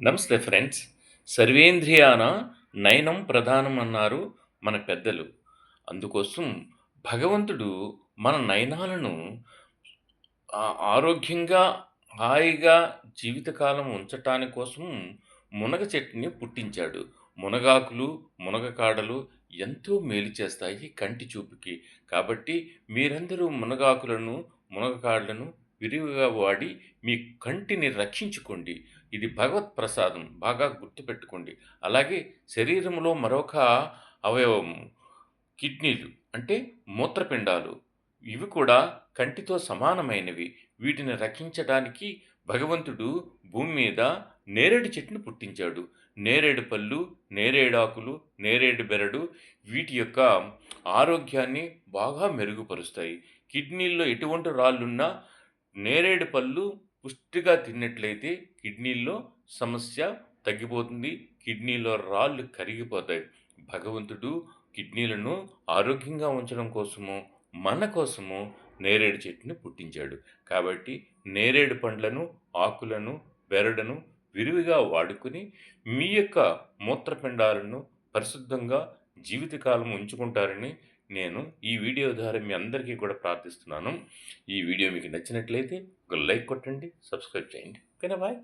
నమస్తే ఫ్రెండ్స్. సర్వేంద్రియాన నయనం ప్రధానం అన్నారు మన పెద్దలు. అందుకోసం భగవంతుడు మన నయనాలను ఆరోగ్యంగా, హాయిగా జీవితకాలం ఉంచటాని కోసం మునగ చెట్టుని పుట్టించాడు. మునగాకులు, మునగ కాడలు ఎంతో మేలు చేస్తాయి కంటి చూపుకి. కాబట్టి మీరందరూ మునగాకులను, మునగ కాడలను విరివిగా వాడి మీ కంటిని రక్షించుకోండి. ఇది భగవత్ ప్రసాదం. బాగా గుర్తుపెట్టుకోండి. అలాగే శరీరంలో మరొక అవయవం కిడ్నీలు అంటే మూత్రపిండాలు. ఇవి కూడా కంటితో సమానమైనవి. వీటిని రక్షించడానికి భగవంతుడు భూమి మీద నేరేడు చెట్టును పుట్టించాడు. నేరేడు పళ్ళు, నేరేడాకులు, నేరేడు బెరడు వీటి యొక్క ఆరోగ్యాన్ని బాగా మెరుగుపరుస్తాయి. కిడ్నీల్లో ఎటువంటి రాళ్ళున్నా నేరేడు పళ్ళు పుష్టిగా తిన్నట్లయితే కిడ్నీల్లో సమస్య తగ్గిపోతుంది. కిడ్నీలో రాళ్ళు కరిగిపోతాయి. భగవంతుడు కిడ్నీలను ఆరోగ్యంగా ఉంచడం కోసము, మన కోసము నేరేడు చెట్టుని పుట్టించాడు. కాబట్టి నేరేడు పండ్లను, ఆకులను, బెరడును విరివిగా వాడుకొని మీ యొక్క మూత్రపిండాలను పరిశుద్ధంగా జీవితకాలం ఉంచుకుంటారని నేను ఈ వీడియో ద్వారా మీ అందరికీ కూడా ప్రార్థిస్తున్నాను. ఈ వీడియో మీకు నచ్చినట్లయితే ఒక లైక్ కొట్టండి, సబ్స్క్రైబ్ చేయండి. ఓకేనా? బాయ్.